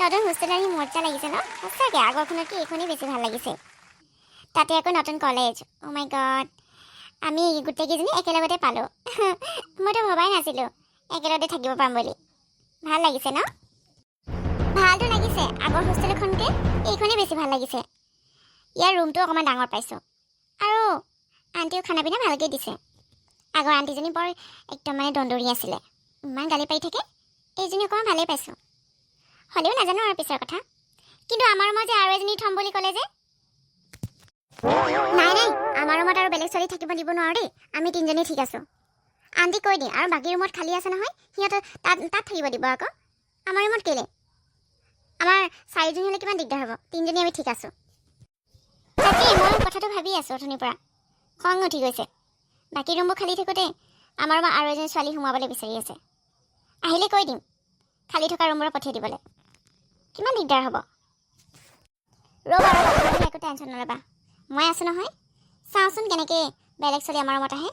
নতুন হোষ্টেল আহি মজা লাগিছে ন সঁচাকৈ আগৰখনতকৈ এইখনেই বেছি ভাল লাগিছে তাতে আকৌ নতুন কলেজ অ' মাই গড আমি গোটেইকেইজনী একেলগতে পালোঁ মইতো ভবাই নাছিলোঁ একেলগতে থাকিব পাম বুলি ভাল লাগিছে ন ভালটো লাগিছে আগৰ হোষ্টেলখনতকৈ এইখনেই বেছি ভাল লাগিছে ইয়াৰ ৰুমটো অকণমান ডাঙৰ পাইছোঁ আৰু আণ্টিও খানা পিনা ভালকৈ দিছে আগৰ আণ্টিজনী বৰ একদম মানে দন্দৰী আছিলে ইমান গালি পাৰি থাকে এইজনী অকণমান ভালেই পাইছোঁ হ'লেও নাজানো আৰু পিছৰ কথা কিন্তু আমাৰ ৰুমত যে আৰু এজনী থ'ম বুলি ক'লে যে নাই নাই আমাৰ ৰুমত আৰু বেলেগ ছোৱালী থাকিব দিব নোৱাৰোঁ দেই আমি তিনিজনী ঠিক আছোঁ আণ্টি কৈ দিম আৰু বাকী ৰুমত খালী আছে নহয় সিহঁতৰ তাত থাকিব দিব আকৌ আমাৰ ৰুমত কেলে আমাৰ চাৰিজনী হ'লে কিমান দিগদাৰ হ'ব তিনিজনী আমি ঠিক আছোঁ তাকেই মই কথাটো ভাবি আছোঁ অথনিৰ পৰা খং উঠি গৈছে বাকী ৰুমবোৰ খালী থাকোঁতে আমাৰ ৰুমত আৰু এজনী ছোৱালী সোমাবলৈ বিচাৰি আছে আহিলে কৈ দিম খালী থকা ৰুমবোৰত পঠিয়াই দিবলৈ কিমান দিগদাৰ হ'ব ৰ'বা ৰ'বা একো টেনশ্যন নল'বা মই আছোঁ নহয় চাওঁচোন কেনেকৈ বেলেগ ছোৱালী আমাৰ ৰুমত আহে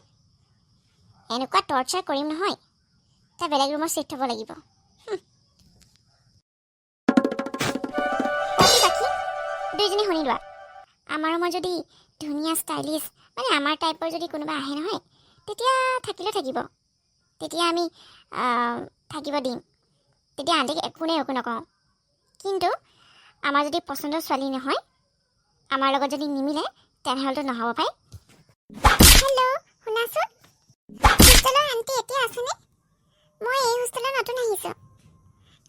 এনেকুৱা টৰ্চাৰ কৰিম নহয় তাই বেলেগ ৰুমত চিফ্ট হ'ব লাগিব বাকী দুইজনী শুনি লোৱা আমাৰ ৰুমত যদি ধুনীয়া ষ্টাইলিছ মানে আমাৰ টাইপৰ যদি কোনোবা আহে নহয় তেতিয়া থাকিলে থাকিব তেতিয়া আমি থাকিব দিম তেতিয়া আণ্টিক একো নকওঁ কিন্তু আমাৰ যদি পচন্দৰ ছোৱালী নহয় আমাৰ লগত যদি নিমিলে তেনেহ'লেতো নহ'ব পাই হেল্ল' শুনাচোন হোষ্টেলৰ আণ্টি এতিয়া আছেনে মই এই হোষ্টেলত নতুন আহিছোঁ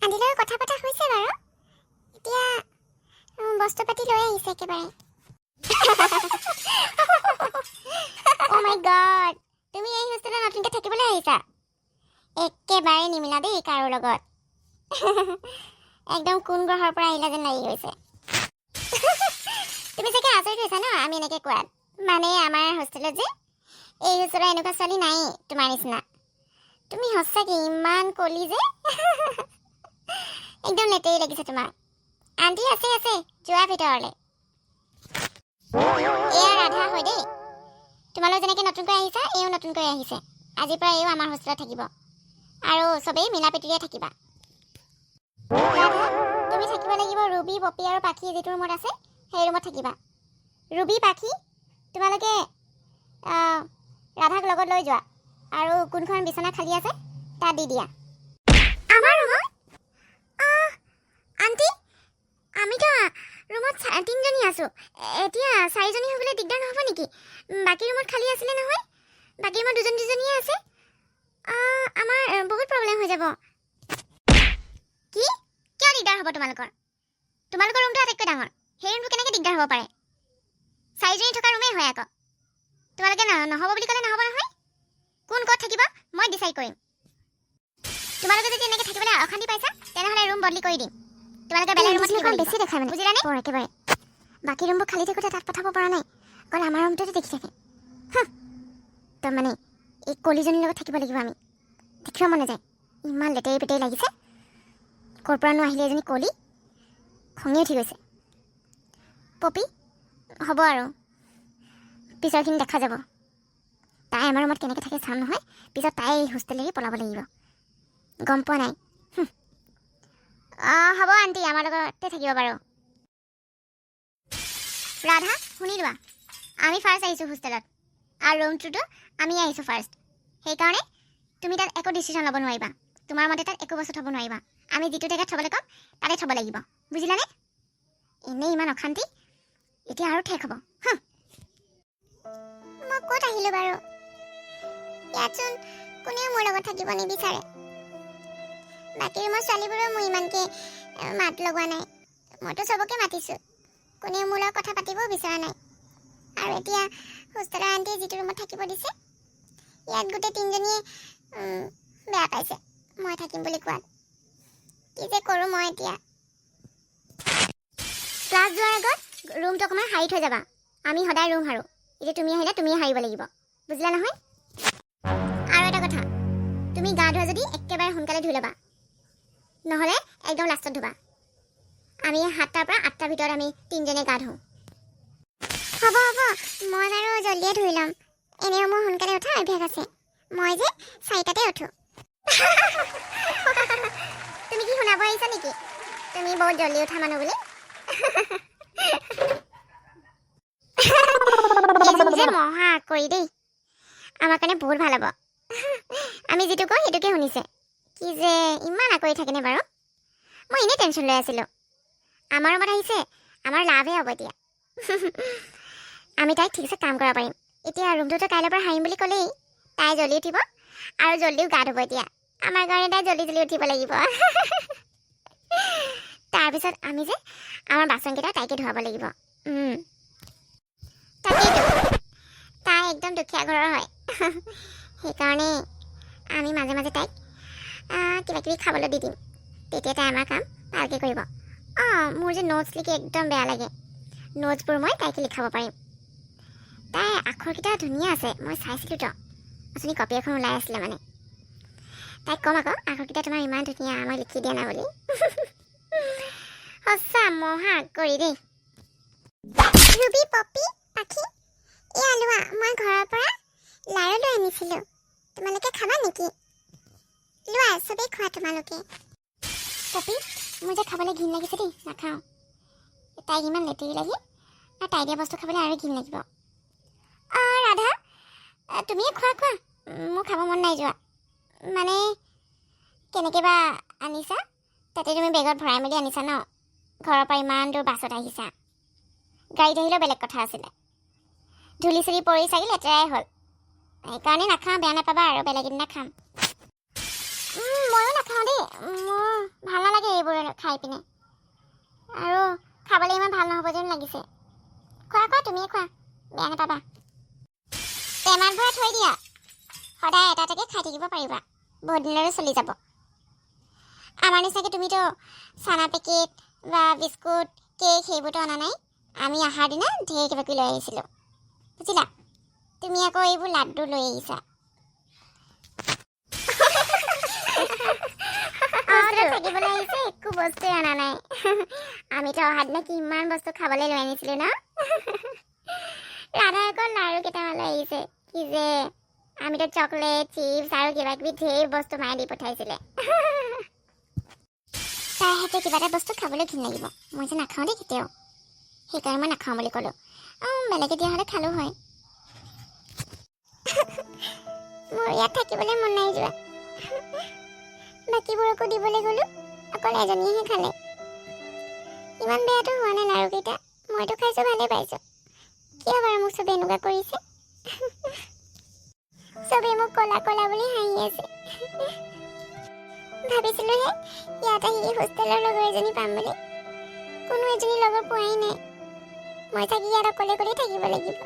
আণ্টিৰ লগত কথা পতা হৈছে বাৰু এতিয়া বস্তু পাতি লৈ আহিছে একেবাৰে অ' মাই গড তুমি এই হোষ্টেলত নতুনকৈ থাকিবলৈ আহিছা একেবাৰে নিমিলা দেই কাৰো লগত একদম কোন গ্ৰহৰ পৰা আহিলা যেন লাগি গৈছে তুমি চাগে আচৰিত হৈছা ন আমি এনেকৈ কোৱাত মানে আমাৰ হোষ্টেলত যে এই হোষ্টেলত এনেকুৱা ছোৱালী নাই তোমাৰ নিচিনা তুমি সঁচাকৈ ইমান কলি যে একদম লেতেৰি লাগিছে তোমাৰ আণ্টি আছে যোৱা ভিতৰলৈ এয়া ৰাধা হয় দেই তোমালোক যেনেকৈ নতুনকৈ আহিছা এও নতুনকৈ আহিছে আজিৰ পৰা এও আমাৰ হোষ্টেলত থাকিব আৰু চবেই মিলা প্ৰীতিৰে থাকিবা ৰাধা তুমি থাকিব লাগিব ৰুবি পপি আৰু পাখি যিটো ৰুমত আছে সেই ৰুমত থাকিবা ৰুবি পাখি তোমালোকে ৰাধাক লগত লৈ যোৱা আৰু কোনখন বিচনা খালী আছে তাত দি দিয়া আমাৰ ৰুমত আণ্টি আমিতো ৰুমত তিনিজনী আছোঁ এতিয়া চাৰিজনী হ'বলৈ দিগদাৰ নহ'ব নেকি বাকী ৰুমত খালী আছিলে নহয় বাকী ৰুমত দুজনীয়ে আছে আমাৰ বহুত প্ৰব্লেম হৈ যাব কি কিয় দিগদাৰ হ'ব তোমালোকৰ ৰুমটো আটাইতকৈ ডাঙৰ সেই ৰুমটো কেনেকৈ দিগদাৰ হ'ব পাৰে চাৰিজনী থকা ৰুমেই হয় আকৌ তোমালোকে নহ'ব বুলি ক'লে নহ'ব নহয় কোন ক'ত থাকিব মই ডিচাইড কৰিম তোমালোকে যদি এনেকৈ থাকিবলৈ অশান্তি পাইছা তেনেহ'লে ৰুম বদলি কৰি দিম তোমালোকে বেলেগ ৰুমত থাকিব বেছি দেখাই মানে বুজিলানে একেবাৰে বাকী ৰুমবোৰ খালী থাকোঁতে তাত পঠাব পৰা নাই অকল আমাৰ ৰুমটোতে দেখি থাকে তো মানে এই কলিজনীৰ লগত থাকিব লাগিব আমি দেখিব মন নাযায় ইমান লেতেৰি পেতেৰি লাগিছে ক'ৰ পৰানো আহিলে এজনী কলি খঙি উঠি গৈছে পপি হ'ব আৰু পিছৰখিনি দেখা যাব তাই আমাৰ ৰুমত কেনেকৈ থাকে চাম নহয় পিছত তাই এই হোষ্টেলেৰে পলাব লাগিব গম পোৱা নাই হ'ব আণ্টি আমাৰ লগতে থাকিব বাৰু ৰাধা শুনি লোৱা আমি ফাৰ্ষ্ট আহিছোঁ হোষ্টেলত আৰু ৰুমটোতো আমি আহিছোঁ ফাৰ্ষ্ট সেইকাৰণে তুমি তাত একো ডিচিশ্যন ল'ব নোৱাৰিবা তোমাৰ মতে তাত একো বস্তু থ'ব নোৱাৰিবা আমি যিটো জেগাত থ'বলৈ ক'ম তাতে থ'ব লাগিব বুজিলানে এনেই ইমান অশান্তি এতিয়া আৰু ঠেক হ'ব মই ক'ত আহিলোঁ বাৰু ইয়াতচোন কোনেও মোৰ লগত থাকিব নিবিচাৰে বাকী ৰুমৰ ছোৱালীবোৰেও মোৰ ইমানকৈ মাত লগোৱা নাই মইতো চবকে মাতিছোঁ কোনেও মোৰ লগত কথা পাতিবও বিচৰা নাই আৰু এতিয়া হোষ্টেলৰ আণ্টিয়ে যিটো ৰুমত থাকিব দিছে ইয়াত গোটেই তিনিজনীয়ে বেয়া পাইছে মই থাকিম বুলি কোৱাত কি যে কৰোঁ মই এতিয়া ক্লাছ যোৱাৰ আগত ৰুমটো অকণমান সাৰি থৈ যাবা আমি সদায় ৰুম সাৰোঁ এতিয়া তুমি আহিলে তুমিয়ে সাৰিব লাগিব বুজিলা নহয় আৰু এটা কথা তুমি গা ধোৱা যদি একেবাৰে সোনকালে ধুই ল'বা নহ'লে একদম লাষ্টত ধুবা আমি 7টাৰ পৰা 8টাৰ ভিতৰত আমি তিনিজনে গা ধুওঁ হ'ব মই বাৰু জলদিয়ে ধুই ল'ম এনেও মোৰ সোনকালে উঠা অভ্যাস আছে মই যে 4টাতে উঠোঁ তুমি কি শুনাব আহিছা নেকি তুমি বহুত জলদি উঠা মানুহ বুলি যে মহা কৰি দেই আমাৰ কাৰণে বহুত ভাল হ'ব আমি যিটো কওঁ সেইটোকে শুনিছে কি যে ইমান আকৰি থাকেনে বাৰু মই এনেই টেনশ্যন লৈ আছিলোঁ আমাৰ ৰুমত আহিছে আমাৰ লাভহে হ'ব এতিয়া আমি তাইক ঠিকছে কাম কৰিব পাৰিম এতিয়া ৰুমটোতো কাইলৈৰ পৰা হাৰিম বুলি ক'লেই তাই জল্দি উঠিব আৰু জল্দিও গা ধুব এতিয়া আমাৰ কাৰণে তাই জল্দি জল্দি উঠিব লাগিব তাৰপিছত আমি যে আমাৰ বাচনকেইটা তাইকে ধুৱাব লাগিব তাকেইতো তাই একদম দুখীয়া ঘৰৰ হয় সেইকাৰণে আমি মাজে মাজে তাইক কিবা কিবি খাবলৈ দি দিম তেতিয়া তাই আমাৰ কাম ভালকৈ কৰিব মোৰ যে নোটছ লিখি একদম বেয়া লাগে নোটছবোৰ মই তাইকে লিখাব পাৰিম তাই আখৰকেইটা ধুনীয়া আছে মই চাইছিলোঁ তো অথনি কপি এখন ওলাই আছিলে মানে তাইক ক'ম আকৌ আখৰকেইটা তোমাৰ ইমান ধুনীয়া মই লিখি দিয়া নাই বুলি সঁচা মহা কৰি দেই ৰুবি পপি পাখি এয়া লোৱা মই ঘৰৰ পৰা লাৰু লৈ আনিছিলোঁ তোমালোকে খাবা নেকি লোৱা চবেই খোৱা তোমালোকে পপি মোৰ যে খাবলৈ ঘিণ লাগিছে দেই নাখাওঁ তাইক ইমান লেতেৰি লাগি আৰু তাই দিয়া বস্তু খাবলৈ আৰু ঘিণ লাগিব ৰাধা তুমিয়ে খোৱা মোৰ খাব মন নাই যোৱা মানে কেনেকৈ বা আনিছা তাতে তুমি বেগত ভৰাই মেলি আনিছা ন ঘৰৰ পৰা ইমান দূৰ বাছত আহিছা গাড়ীত আহিলেও বেলেগ কথা আছিলে ধূলি চুলি পৰি চাগি লেতেৰাই হ'ল সেইকাৰণে নাখাওঁ বেয়া নাপাবা আৰু বেলেগ এদিনা খাম ময়ো নাখাওঁ দেই মোৰ ভাল নালাগে এইবোৰ খাই পিনে আৰু খাবলৈ ইমান ভাল নহ'ব যেন লাগিছে খোৱা তুমিয়ে খোৱা বেয়া নাপাবা টেমাত ভৰাই থৈ দিয়া সদায় এটা এটাকৈ খাই থাকিব পাৰিবা বহুত দিনলৈ চলি যাব আমাৰ নিচিনাকৈ তুমিতো চানা পেকেট বা বিস্কুট কেক সেইবোৰতো অনা নাই আমি অহাৰ দিনা ঢেৰ কিবা কিবি লৈ আহিছিলোঁ বুজিলা তুমি আকৌ এইবোৰ লাড্ডু লৈ আহিছা থাকিবলৈ আহিছে একো বস্তুৱে অনা নাই আমিতো অহা দিনা কিমান বস্তু খাবলৈ লৈ আনিছিলোঁ ন ৰাধা আকৌ লাৰু কেইটামান লৈ আহিছে কি যে আমিতো চকলেট চিপছ আৰু কিবা কিবি ঢেৰ বস্তু মায়ে দি পঠাইছিলে তাই হাতে কিবা এটা বস্তু খাবলৈ ঘিণ লাগিব মই যে নাখাওঁ দেই কেতিয়াও সেইকাৰণে মই নাখাওঁ বুলি ক'লোঁ বেলেগে দিয়া হ'লে খালোঁ হয় মোৰ ইয়াত থাকিবলৈ মন নাই যোৱা বাকীবোৰকো দিবলৈ গ'লোঁ অকল এজনীয়েহে খালে ইমান বেয়াটো হোৱা নাই লাৰুকেইটা মইতো খাইছোঁ ভালেই পাইছোঁ কিয় বাৰু মোক চবেই এনেকুৱা কৰিছে চবেই মোক ক'লা ক'লা বুলি হাঁহি আছে ভাবিছিলোঁহে ইয়াত আহি হোষ্টেলৰ লগৰ এজনী পাম বুলি কোনো এজনী লগৰ পোৱাই নাই মই থাকি ইয়াত অকলে অকলে থাকিব লাগিব